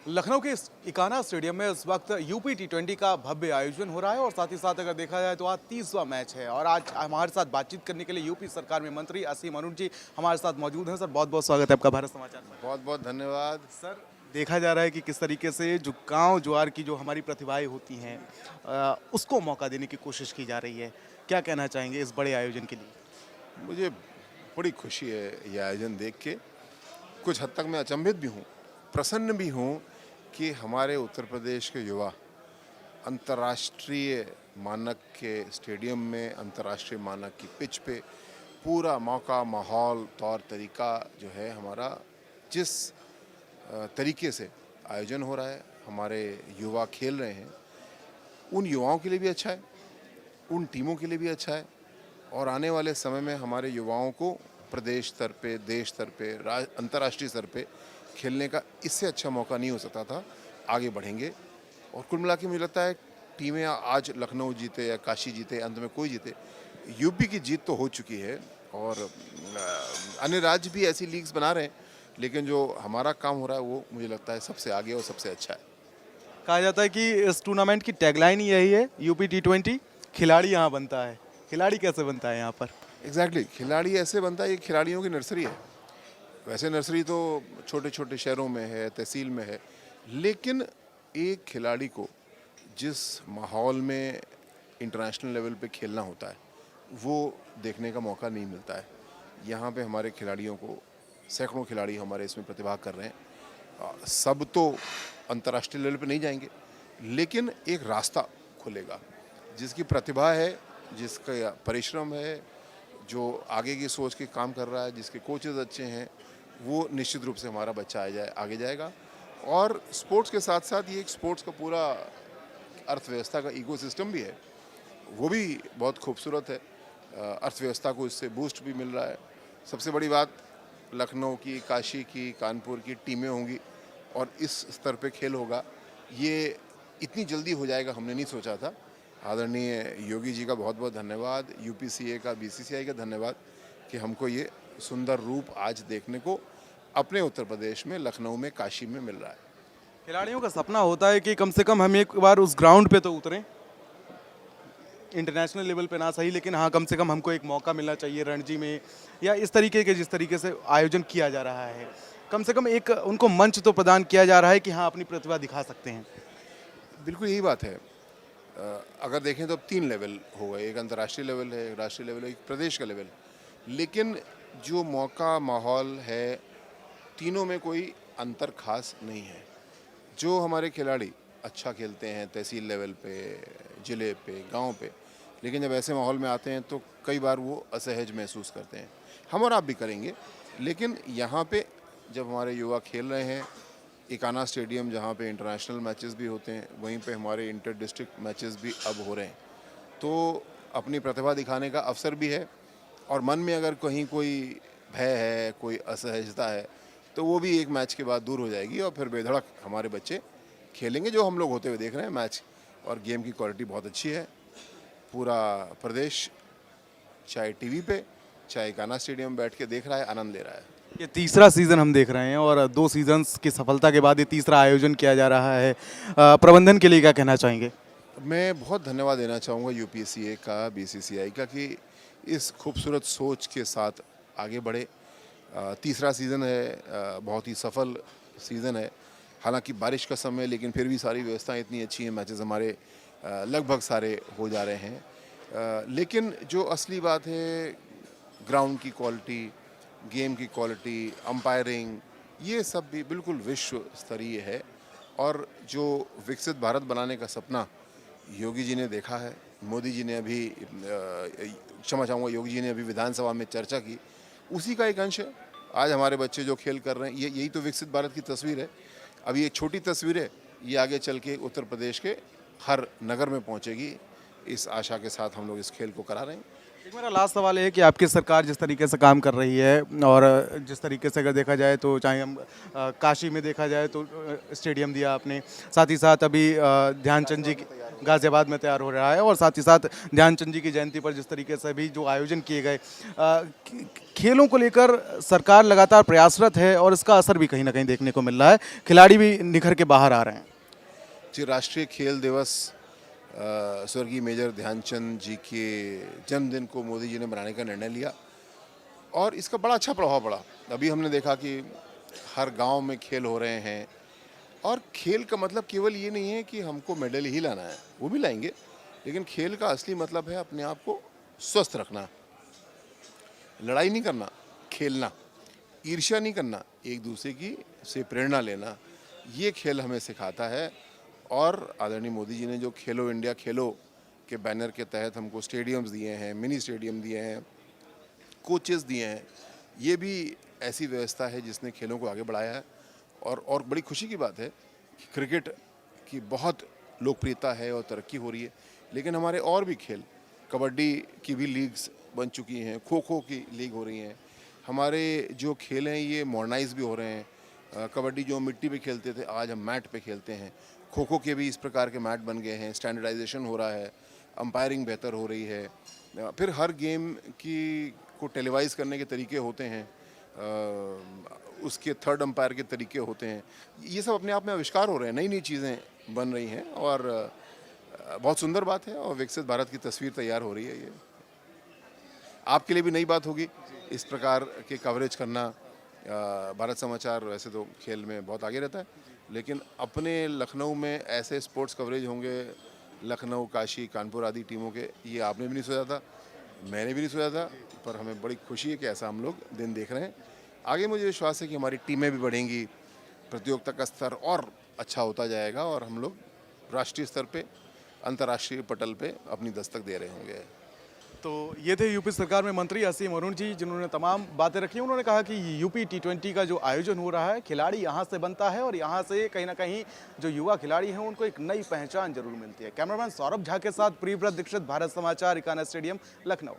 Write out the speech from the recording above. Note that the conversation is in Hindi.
लखनऊ के इकाना स्टेडियम में इस वक्त यूपी टी20 का भव्य आयोजन हो रहा है और साथ ही साथ अगर देखा जाए तो आज 30वां मैच है। और आज हमारे साथ बातचीत करने के लिए यूपी सरकार में मंत्री असीम अरुण जी हमारे साथ मौजूद हैं। सर, बहुत बहुत स्वागत है आपका भारत समाचार में। बहुत बहुत धन्यवाद। सर, देखा जा रहा है कि किस तरीके से जो गाँव ज्वार की जो हमारी प्रतिभाएं होती हैं उसको मौका देने की कोशिश की जा रही है। क्या कहना चाहेंगे इस बड़े आयोजन के लिए? मुझे बड़ी खुशी है ये आयोजन देख के। कुछ हद तक मैं अचंभित भी हूँ, प्रसन्न भी हूँ कि हमारे उत्तर प्रदेश के युवा अंतर्राष्ट्रीय मानक के स्टेडियम में, अंतर्राष्ट्रीय मानक की पिच पे पूरा मौका, माहौल, तौर तरीका जो है हमारा, जिस तरीके से आयोजन हो रहा है, हमारे युवा खेल रहे हैं, उन युवाओं के लिए भी अच्छा है, उन टीमों के लिए भी अच्छा है। और आने वाले समय में हमारे युवाओं को प्रदेश स्तर पे, देश स्तर पे, अंतर्राष्ट्रीय स्तर पे खेलने का इससे अच्छा मौका नहीं हो सकता था। आगे बढ़ेंगे और कुल मिला के मुझे लगता है टीमें आज लखनऊ जीते या काशी जीते, अंत में कोई जीते, यूपी की जीत तो हो चुकी है। और अन्य राज्य भी ऐसी लीग्स बना रहे हैं, लेकिन जो हमारा काम हो रहा है वो मुझे लगता है सबसे आगे और सबसे अच्छा है। कहा जाता है कि इस टूर्नामेंट की टैगलाइन ही यही है, यूपी टी20 खिलाड़ी यहाँ बनता है। खिलाड़ी कैसे बनता है यहाँ पर? एग्जैक्टली, खिलाड़ी ऐसे बनता है, ये खिलाड़ियों की नर्सरी है। वैसे नर्सरी तो छोटे छोटे शहरों में है, तहसील में है, लेकिन एक खिलाड़ी को जिस माहौल में इंटरनेशनल लेवल पे खेलना होता है वो देखने का मौका नहीं मिलता है। यहाँ पे हमारे खिलाड़ियों को, सैकड़ों खिलाड़ी हमारे इसमें प्रतिभाग कर रहे हैं। सब तो अंतर्राष्ट्रीय लेवल पे नहीं जाएंगे, लेकिन एक रास्ता खुलेगा। जिसकी प्रतिभा है, जिसका परिश्रम है, जो आगे की सोच के काम कर रहा है, जिसके कोचेज अच्छे हैं, वो निश्चित रूप से हमारा बच्चा आगे जाएगा। और स्पोर्ट्स के साथ साथ ये एक स्पोर्ट्स का पूरा अर्थव्यवस्था का इकोसिस्टम भी है, वो भी बहुत खूबसूरत है। अर्थव्यवस्था को इससे बूस्ट भी मिल रहा है। सबसे बड़ी बात, लखनऊ की, काशी की, कानपुर की टीमें होंगी और इस स्तर पे खेल होगा। ये इतनी जल्दी हो जाएगा हमने नहीं सोचा था। आदरणीय योगी जी का बहुत बहुत धन्यवाद, यूपीसीए का, बीसीसीआई का धन्यवाद कि हमको ये सुंदर रूप आज देखने को अपने उत्तर प्रदेश में, लखनऊ में, काशी में मिल रहा है। खिलाड़ियों का सपना होता है कि कम से कम हम एक बार उस ग्राउंड पे तो उतरें, इंटरनेशनल लेवल पे ना सही, लेकिन हाँ कम से कम हमको एक मौका मिलना चाहिए रणजी में या इस तरीके के जिस तरीके से आयोजन किया जा रहा है। कम से कम एक उनको मंच तो प्रदान किया जा रहा है कि हाँ अपनी प्रतिभा दिखा सकते हैं। बिल्कुल यही बात है। अगर देखें तो अब 3 लेवल हो गए, एक अंतर्राष्ट्रीय लेवल है, एक राष्ट्रीय लेवल है, एक प्रदेश का लेवल। लेकिन जो मौका, माहौल है, तीनों में कोई अंतर खास नहीं है। जो हमारे खिलाड़ी अच्छा खेलते हैं तहसील लेवल पे, ज़िले पे, गांव पे, लेकिन जब ऐसे माहौल में आते हैं तो कई बार वो असहज महसूस करते हैं। हम और आप भी करेंगे, लेकिन यहाँ पे जब हमारे युवा खेल रहे हैं, इकाना स्टेडियम जहाँ पे इंटरनेशनल मैचेस भी होते हैं, वहीं पे हमारे इंटर डिस्ट्रिक्ट मैचेस भी अब हो रहे हैं, तो अपनी प्रतिभा दिखाने का अवसर भी है। और मन में अगर कहीं कोई भय है, कोई असहजता है, तो वो भी एक मैच के बाद दूर हो जाएगी और फिर बेधड़क हमारे बच्चे खेलेंगे, जो हम लोग होते हुए देख रहे हैं मैच। और गेम की क्वालिटी बहुत अच्छी है। पूरा प्रदेश चाहे टीवी पे, चाहे इकाना स्टेडियम बैठ के देख रहा है, आनंद ले रहा है। ये तीसरा सीज़न हम देख रहे हैं और 2 सीजन्स की सफलता के बाद ये तीसरा आयोजन किया जा रहा है। प्रबंधन के लिए क्या कहना चाहेंगे? मैं बहुत धन्यवाद देना चाहूँगा यूपीसीए का, बीसीसीआई का, कि इस खूबसूरत सोच के साथ आगे बढ़े। तीसरा सीज़न है, बहुत ही सफल सीज़न है। हालांकि बारिश का समय, लेकिन फिर भी सारी व्यवस्थाएं इतनी अच्छी हैं, मैचेस हमारे लगभग सारे हो जा रहे हैं। लेकिन जो असली बात है, ग्राउंड की क्वालिटी, गेम की क्वालिटी, अंपायरिंग, ये सब भी बिल्कुल विश्व स्तरीय है। और जो विकसित भारत बनाने का सपना योगी जी ने देखा है, मोदी जी ने अभी, क्षमा चाहूँगा, योगी जी ने अभी विधानसभा में चर्चा की, उसी का एक अंश है। आज हमारे बच्चे जो खेल कर रहे हैं, यही तो विकसित भारत की तस्वीर है। अब ये छोटी तस्वीर है, ये आगे चल के उत्तर प्रदेश के हर नगर में पहुँचेगी। इस आशा के साथ हम लोग इस खेल को करा रहे हैं। एक मेरा लास्ट सवाल है कि आपकी सरकार जिस तरीके से काम कर रही है और जिस तरीके से अगर देखा जाए तो चाहे हम काशी में देखा जाए तो स्टेडियम दिया आपने, साथ ही साथ अभी ध्यानचंद जी की गाजियाबाद में तैयार हो रहा है और साथ ही साथ ध्यानचंद जी की जयंती पर जिस तरीके से भी जो आयोजन किए गए, खेलों को लेकर सरकार लगातार प्रयासरत है और इसका असर भी कहीं ना कहीं देखने को मिल रहा है, खिलाड़ी भी निखर के बाहर आ रहे हैं। जी, राष्ट्रीय खेल दिवस स्वर्गीय मेजर ध्यानचंद जी के जन्मदिन को मोदी जी ने मनाने का निर्णय लिया और इसका बड़ा अच्छा प्रभाव पड़ा। अभी हमने देखा कि हर गांव में खेल हो रहे हैं और खेल का मतलब केवल ये नहीं है कि हमको मेडल ही लाना है, वो भी लाएंगे, लेकिन खेल का असली मतलब है अपने आप को स्वस्थ रखना, लड़ाई नहीं करना, खेलना, ईर्ष्या नहीं करना, एक दूसरे की से प्रेरणा लेना, ये खेल हमें सिखाता है। और आदरणीय मोदी जी ने जो खेलो इंडिया खेलो के बैनर के तहत हमको स्टेडियम्स दिए हैं, मिनी स्टेडियम दिए हैं, कोचेस दिए हैं, ये भी ऐसी व्यवस्था है जिसने खेलों को आगे बढ़ाया है। और बड़ी खुशी की बात है कि क्रिकेट की बहुत लोकप्रियता है और तरक्की हो रही है, लेकिन हमारे और भी खेल, कबड्डी की भी लीग्स बन चुकी हैं, खो खो की लीग हो रही हैं, हमारे जो खेल हैं ये मॉडर्नाइज भी हो रहे हैं। कबड्डी जो मिट्टी पे खेलते थे आज हम मैट पे खेलते हैं, खो खो के भी इस प्रकार के मैट बन गए हैं, स्टैंडर्डाइजेशन हो रहा है, अंपायरिंग बेहतर हो रही है, फिर हर गेम की को टेलीवाइज करने के तरीके होते हैं, उसके थर्ड अंपायर के तरीके होते हैं, ये सब अपने आप में आविष्कार हो रहे हैं, नई नई चीज़ें बन रही हैं और बहुत सुंदर बात है और विकसित भारत की तस्वीर तैयार हो रही है। ये आपके लिए भी नई बात होगी इस प्रकार के कवरेज करना। भारत समाचार वैसे तो खेल में बहुत आगे रहता है, लेकिन अपने लखनऊ में ऐसे स्पोर्ट्स कवरेज होंगे, लखनऊ, काशी, कानपुर आदि टीमों के, ये आपने भी नहीं सोचा था, मैंने भी नहीं सोचा था, पर हमें बड़ी खुशी है कि ऐसा हम लोग दिन देख रहे हैं। आगे मुझे विश्वास है कि हमारी टीमें भी बढ़ेंगी, प्रतियोगिता का स्तर और अच्छा होता जाएगा और हम लोग राष्ट्रीय स्तर पे, अंतर्राष्ट्रीय पटल पे अपनी दस्तक दे रहे होंगे। तो ये थे यूपी सरकार में मंत्री असीम अरुण जी, जिन्होंने तमाम बातें रखी। उन्होंने कहा कि यूपी T20 का जो आयोजन हो रहा है, खिलाड़ी यहाँ से बनता है और यहाँ से कहीं ना कहीं जो युवा खिलाड़ी हैं उनको एक नई पहचान जरूर मिलती है। कैमरामैन सौरभ झा के साथ प्रियव्रत दीक्षित, भारत समाचार, इकाना स्टेडियम, लखनऊ।